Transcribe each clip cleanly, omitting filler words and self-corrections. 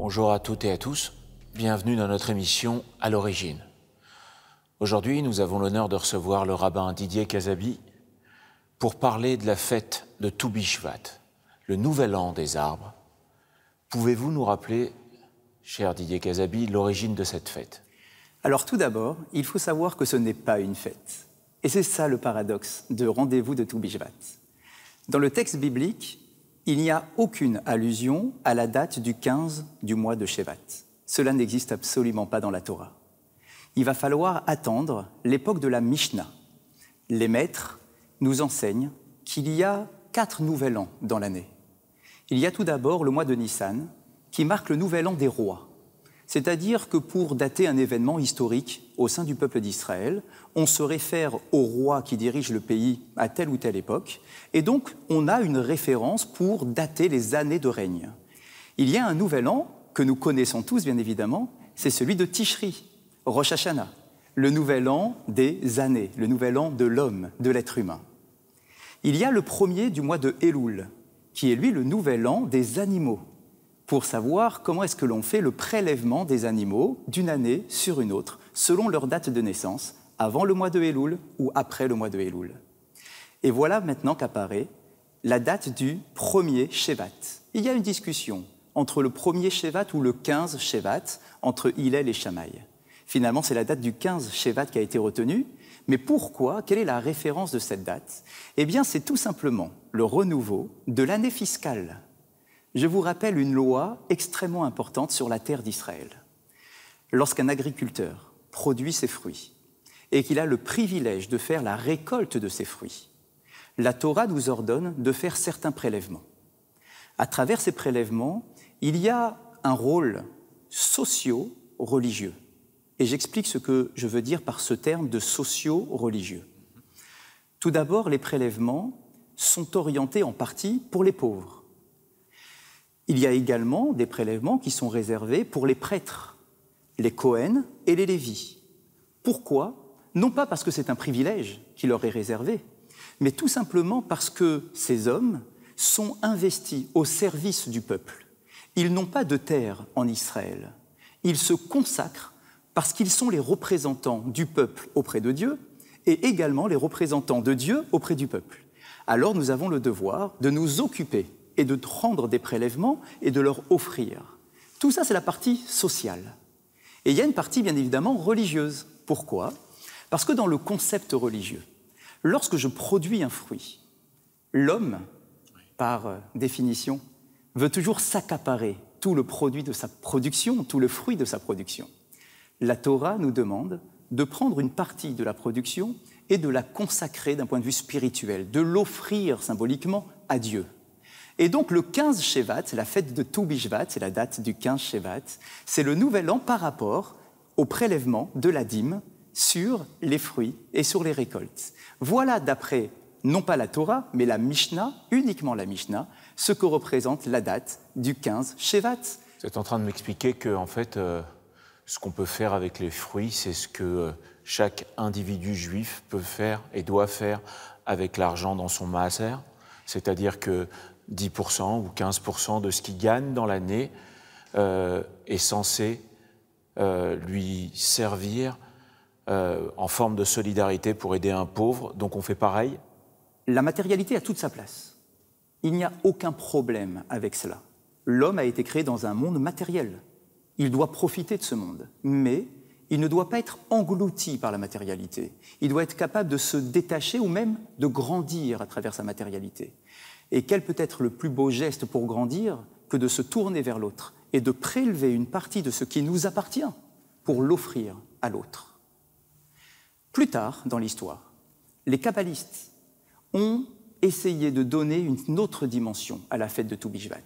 Bonjour à toutes et à tous, bienvenue dans notre émission « À l'origine ». Aujourd'hui, nous avons l'honneur de recevoir le rabbin Didier Cazabi pour parler de la fête de Tou Bishvat, le nouvel an des arbres. Pouvez-vous nous rappeler, cher Didier Cazabi, l'origine de cette fête? Alors tout d'abord, il faut savoir que ce n'est pas une fête. Et c'est ça le paradoxe de rendez-vous de Tou Bishvat. Dans le texte biblique, il n'y a aucune allusion à la date du 15 du mois de Shevat. Cela n'existe absolument pas dans la Torah. Il va falloir attendre l'époque de la Mishnah. Les maîtres nous enseignent qu'il y a 4 nouvel ans dans l'année. Il y a tout d'abord le mois de Nissan, qui marque le nouvel an des rois. C'est-à-dire que pour dater un événement historique au sein du peuple d'Israël, on se réfère au roi qui dirige le pays à telle ou telle époque, et donc on a une référence pour dater les années de règne. Il y a un nouvel an que nous connaissons tous, bien évidemment, c'est celui de Tishri, Rosh Hashanah, le nouvel an des années, le nouvel an de l'homme, de l'être humain. Il y a le premier du mois de Elul, qui est lui le nouvel an des animaux, pour savoir comment est-ce que l'on fait le prélèvement des animaux d'une année sur une autre, selon leur date de naissance, avant le mois de Elul ou après le mois de Elul. Et voilà maintenant qu'apparaît la date du premier Shevat. Il y a une discussion entre le premier Shevat ou le 15 Shevat, entre Hillel et Shammai. Finalement, c'est la date du 15 Shevat qui a été retenue, mais pourquoi? Quelle est la référence de cette date? Eh bien, c'est tout simplement le renouveau de l'année fiscale. Je vous rappelle une loi extrêmement importante sur la terre d'Israël. Lorsqu'un agriculteur produit ses fruits et qu'il a le privilège de faire la récolte de ses fruits, la Torah nous ordonne de faire certains prélèvements. À travers ces prélèvements, il y a un rôle socio-religieux. Et j'explique ce que je veux dire par ce terme de socio-religieux. Tout d'abord, les prélèvements sont orientés en partie pour les pauvres. Il y a également des prélèvements qui sont réservés pour les prêtres, les Kohen et les Lévis. Pourquoi? Non pas parce que c'est un privilège qui leur est réservé, mais tout simplement parce que ces hommes sont investis au service du peuple. Ils n'ont pas de terre en Israël. Ils se consacrent parce qu'ils sont les représentants du peuple auprès de Dieu et également les représentants de Dieu auprès du peuple. Alors nous avons le devoir de nous occuper et de rendre des prélèvements et de leur offrir. Tout ça, c'est la partie sociale. Et il y a une partie, bien évidemment, religieuse. Pourquoi? Parce que dans le concept religieux, lorsque je produis un fruit, l'homme, par définition, veut toujours s'accaparer tout le produit de sa production, tout le fruit de sa production. La Torah nous demande de prendre une partie de la production et de la consacrer d'un point de vue spirituel, de l'offrir symboliquement à Dieu. Et donc le 15 Shevat, la fête de Tou Bishvat, c'est la date du 15 Shevat, c'est le nouvel an par rapport au prélèvement de la dîme sur les fruits et sur les récoltes. Voilà d'après, non pas la Torah, mais la Mishnah, uniquement la Mishnah, ce que représente la date du 15 Shevat. Vous êtes en train de m'expliquer que, en fait, ce qu'on peut faire avec les fruits, c'est ce que chaque individu juif peut faire et doit faire avec l'argent dans son maaser, c'est-à-dire que 10% ou 15% de ce qu'il gagne dans l'année est censé lui servir en forme de solidarité pour aider un pauvre. Donc on fait pareil? La matérialité a toute sa place. Il n'y a aucun problème avec cela. L'homme a été créé dans un monde matériel. Il doit profiter de ce monde. Mais il ne doit pas être englouti par la matérialité. Il doit être capable de se détacher ou même de grandir à travers sa matérialité. Et quel peut être le plus beau geste pour grandir que de se tourner vers l'autre et de prélever une partie de ce qui nous appartient pour l'offrir à l'autre. Plus tard dans l'histoire, les kabbalistes ont essayé de donner une autre dimension à la fête de Tou Bishvat.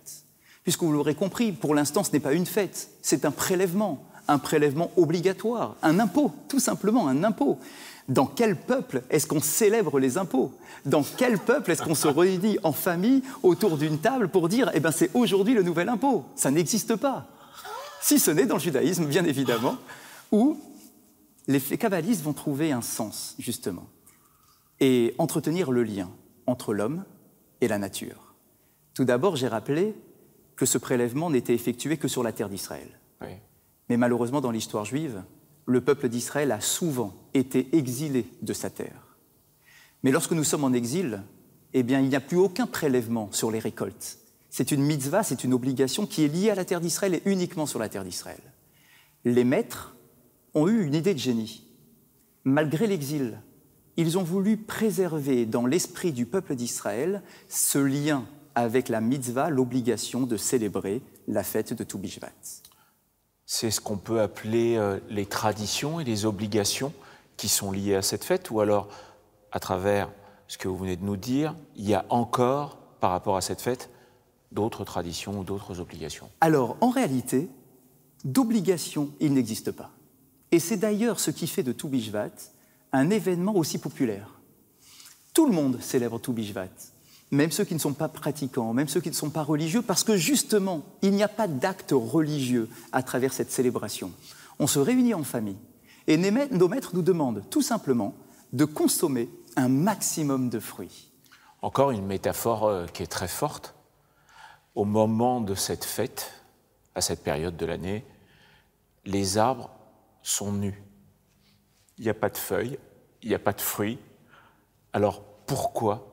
Puisque vous l'aurez compris, pour l'instant, ce n'est pas une fête, c'est un prélèvement obligatoire, un impôt, tout simplement un impôt. Dans quel peuple est-ce qu'on célèbre les impôts? Dans quel peuple est-ce qu'on se réunit en famille autour d'une table pour dire « Eh bien, c'est aujourd'hui le nouvel impôt ». Ça n'existe pas. Si ce n'est dans le judaïsme, bien évidemment, où les kabbalistes vont trouver un sens, justement, et entretenir le lien entre l'homme et la nature. Tout d'abord, j'ai rappelé que ce prélèvement n'était effectué que sur la terre d'Israël. Oui. Mais malheureusement, dans l'histoire juive, le peuple d'Israël a souvent été exilé de sa terre. Mais lorsque nous sommes en exil, eh bien, il n'y a plus aucun prélèvement sur les récoltes. C'est une mitzvah, c'est une obligation qui est liée à la terre d'Israël et uniquement sur la terre d'Israël. Les maîtres ont eu une idée de génie. Malgré l'exil, ils ont voulu préserver dans l'esprit du peuple d'Israël ce lien avec la mitzvah, l'obligation de célébrer la fête de Tou Bishvat. C'est ce qu'on peut appeler les traditions et les obligations qui sont liées à cette fête, ou alors, à travers ce que vous venez de nous dire, il y a encore, par rapport à cette fête, d'autres traditions ou d'autres obligations? Alors, en réalité, d'obligation, il n'existe pas. Et c'est d'ailleurs ce qui fait de Tou Bishvat un événement aussi populaire. Tout le monde célèbre Tou Bishvat, même ceux qui ne sont pas pratiquants, même ceux qui ne sont pas religieux, parce que justement, il n'y a pas d'acte religieux à travers cette célébration. On se réunit en famille et nos maîtres nous demandent tout simplement de consommer un maximum de fruits. Encore une métaphore qui est très forte. Au moment de cette fête, à cette période de l'année, les arbres sont nus. Il n'y a pas de feuilles, il n'y a pas de fruits. Alors pourquoi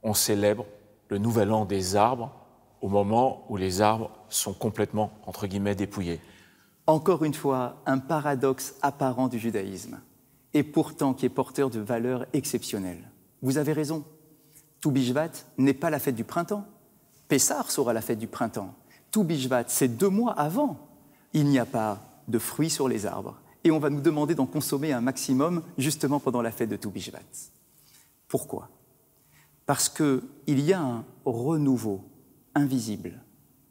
on célèbre le nouvel an des arbres au moment où les arbres sont complètement, entre guillemets, dépouillés? Encore une fois, un paradoxe apparent du judaïsme, et pourtant qui est porteur de valeurs exceptionnelles. Vous avez raison, Tou Bishvat n'est pas la fête du printemps. Pessah sera la fête du printemps. Tou Bishvat, c'est 2 mois avant. Il n'y a pas de fruits sur les arbres. Et on va nous demander d'en consommer un maximum justement pendant la fête de Tou Bishvat. Pourquoi? Parce qu'il y a un renouveau invisible,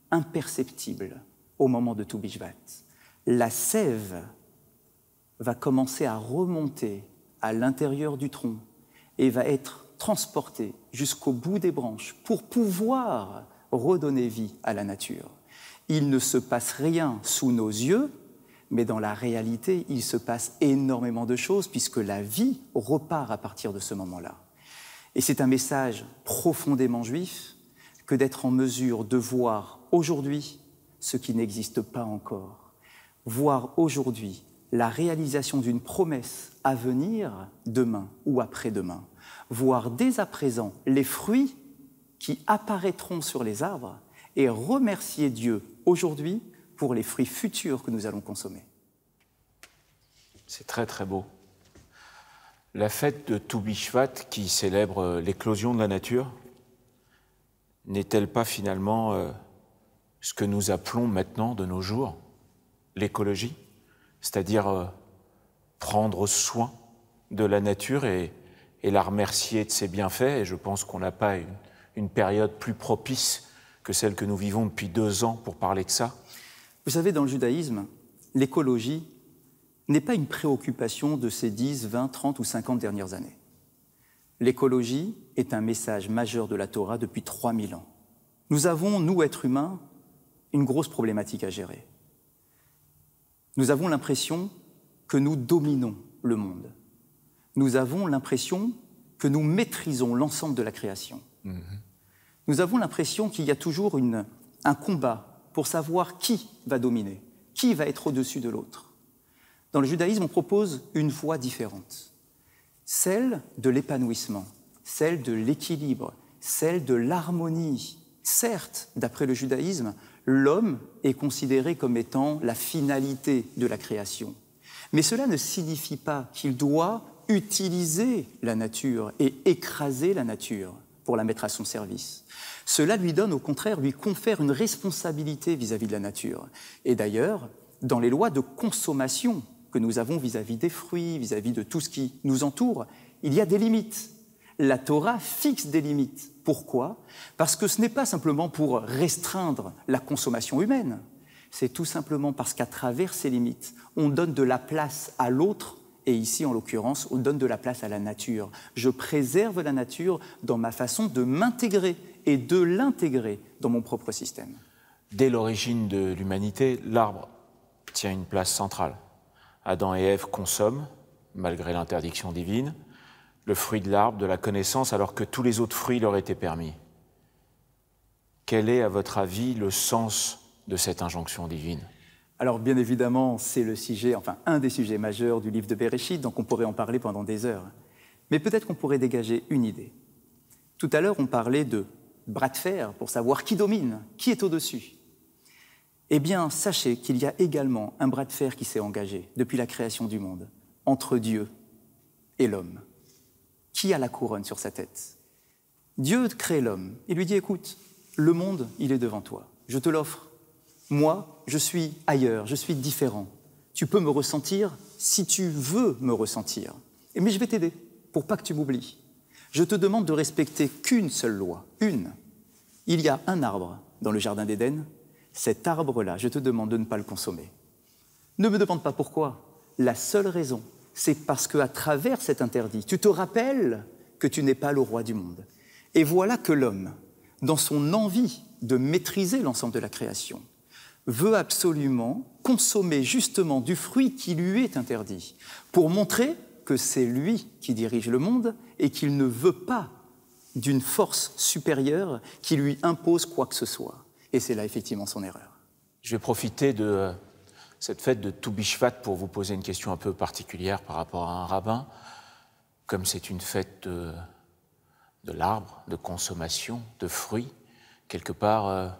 imperceptible au moment de Tou Bishvat. La sève va commencer à remonter à l'intérieur du tronc et va être transportée jusqu'au bout des branches pour pouvoir redonner vie à la nature. Il ne se passe rien sous nos yeux, mais dans la réalité, il se passe énormément de choses puisque la vie repart à partir de ce moment-là. Et c'est un message profondément juif que d'être en mesure de voir aujourd'hui ce qui n'existe pas encore. Voir aujourd'hui la réalisation d'une promesse à venir demain ou après-demain. Voir dès à présent les fruits qui apparaîtront sur les arbres et remercier Dieu aujourd'hui pour les fruits futurs que nous allons consommer. C'est très très beau. La fête de Tou Bishvat qui célèbre l'éclosion de la nature, n'est-elle pas finalement ce que nous appelons maintenant de nos jours l'écologie? C'est-à-dire prendre soin de la nature et la remercier de ses bienfaits. Et je pense qu'on n'a pas une période plus propice que celle que nous vivons depuis 2 ans pour parler de ça. Vous savez, dans le judaïsme, l'écologie n'est pas une préoccupation de ces 10, 20, 30 ou 50 dernières années. L'écologie est un message majeur de la Torah depuis 3000 ans. Nous avons, nous, êtres humains, une grosse problématique à gérer. Nous avons l'impression que nous dominons le monde. Nous avons l'impression que nous maîtrisons l'ensemble de la création. Nous avons l'impression qu'il y a toujours un combat pour savoir qui va dominer, qui va être au-dessus de l'autre. Dans le judaïsme, on propose une voie différente, celle de l'épanouissement, celle de l'équilibre, celle de l'harmonie. Certes, d'après le judaïsme, l'homme est considéré comme étant la finalité de la création. Mais cela ne signifie pas qu'il doit utiliser la nature et écraser la nature pour la mettre à son service. Cela lui donne, au contraire, lui confère une responsabilité vis-à-vis de la nature. Et d'ailleurs, dans les lois de consommation que nous avons vis-à-vis des fruits, vis-à-vis de tout ce qui nous entoure, il y a des limites. La Torah fixe des limites. Pourquoi? Parce que ce n'est pas simplement pour restreindre la consommation humaine, c'est tout simplement parce qu'à travers ces limites, on donne de la place à l'autre, et ici, en l'occurrence, on donne de la place à la nature. Je préserve la nature dans ma façon de m'intégrer et de l'intégrer dans mon propre système. Dès l'origine de l'humanité, l'arbre tient une place centrale. Adam et Ève consomment, malgré l'interdiction divine, le fruit de l'arbre de la connaissance alors que tous les autres fruits leur étaient permis. quel est, à votre avis, le sens de cette injonction divine? Alors bien évidemment, c'est le sujet, enfin un des sujets majeurs du livre de Béréchit, donc on pourrait en parler pendant des heures. Mais peut-être qu'on pourrait dégager une idée. Tout à l'heure, on parlait de bras de fer pour savoir qui domine, qui est au-dessus. Eh bien, sachez qu'il y a également un bras de fer qui s'est engagé depuis la création du monde, entre Dieu et l'homme. Qui a la couronne sur sa tête? Dieu crée l'homme. Il lui dit, écoute, le monde, il est devant toi. Je te l'offre. Moi, je suis ailleurs, je suis différent. Tu peux me ressentir si tu veux me ressentir. Mais je vais t'aider pour pas que tu m'oublies. Je te demande de respecter qu'une seule loi, une. Il y a un arbre dans le jardin d'Éden. Cet arbre-là, je te demande de ne pas le consommer. Ne me demande pas pourquoi. La seule raison, c'est parce qu'à travers cet interdit, tu te rappelles que tu n'es pas le roi du monde. Et voilà que l'homme, dans son envie de maîtriser l'ensemble de la création, veut absolument consommer justement du fruit qui lui est interdit, pour montrer que c'est lui qui dirige le monde et qu'il ne veut pas d'une force supérieure qui lui impose quoi que ce soit. Et c'est là effectivement son erreur. Je vais profiter de cette fête de Tou Bishvat pour vous poser une question un peu particulière par rapport à un rabbin. Comme c'est une fête de l'arbre, de consommation, de fruits, quelque part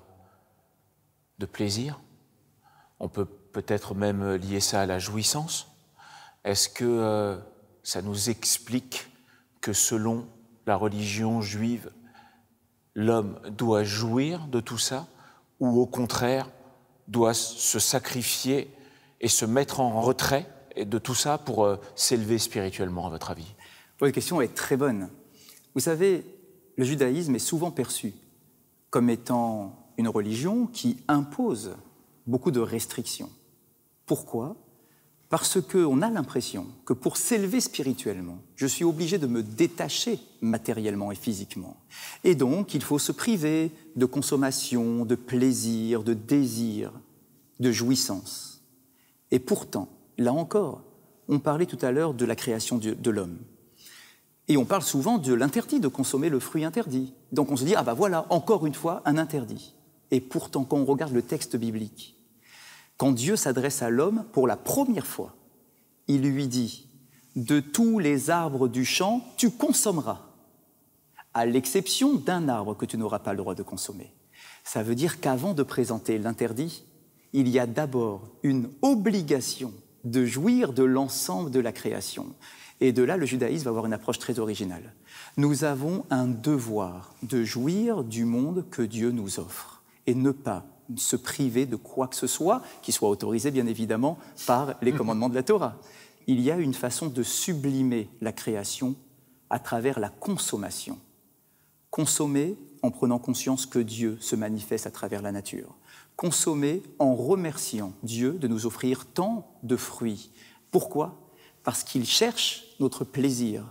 de plaisir. On peut peut-être même lier ça à la jouissance. Est-ce que ça nous explique que selon la religion juive, l'homme doit jouir de tout ça, ou au contraire, doit se sacrifier et se mettre en retrait de tout ça pour s'élever spirituellement, à votre avis? Votre question est très bonne. Vous savez, le judaïsme est souvent perçu comme étant une religion qui impose beaucoup de restrictions. Pourquoi? Parce qu'on a l'impression que pour s'élever spirituellement, je suis obligé de me détacher matériellement et physiquement. Et donc, il faut se priver de consommation, de plaisir, de désir, de jouissance. Et pourtant, là encore, on parlait tout à l'heure de la création de l'homme. Et on parle souvent de l'interdit, de consommer le fruit interdit. Donc on se dit, ah ben voilà, encore une fois, un interdit. Et pourtant, quand on regarde le texte biblique, quand Dieu s'adresse à l'homme pour la première fois, il lui dit « De tous les arbres du champ, tu consommeras, à l'exception d'un arbre que tu n'auras pas le droit de consommer. » Ça veut dire qu'avant de présenter l'interdit, il y a d'abord une obligation de jouir de l'ensemble de la création. Et de là, le judaïsme va avoir une approche très originale. Nous avons un devoir de jouir du monde que Dieu nous offre et ne pas se priver de quoi que ce soit, qui soit autorisé bien évidemment par les commandements de la Torah. Il y a une façon de sublimer la création à travers la consommation. Consommer en prenant conscience que Dieu se manifeste à travers la nature. Consommer en remerciant Dieu de nous offrir tant de fruits. Pourquoi? Parce qu'il cherche notre plaisir,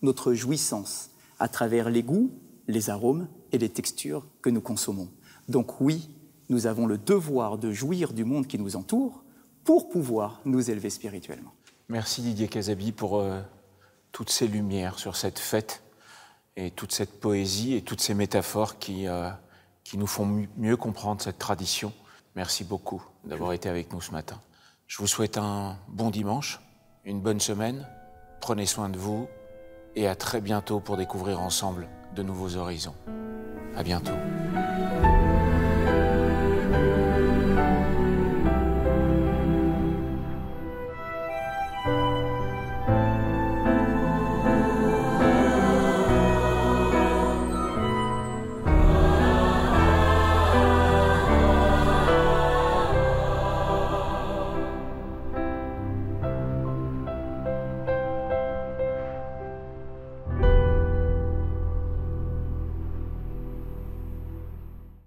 notre jouissance à travers les goûts, les arômes et les textures que nous consommons. Donc oui, nous avons le devoir de jouir du monde qui nous entoure pour pouvoir nous élever spirituellement. Merci Didier Casabi pour toutes ces lumières sur cette fête et toute cette poésie et toutes ces métaphores qui nous font mieux comprendre cette tradition. Merci beaucoup d'avoir été avec nous ce matin. Je vous souhaite un bon dimanche, une bonne semaine, prenez soin de vous et à très bientôt pour découvrir ensemble de nouveaux horizons. À bientôt.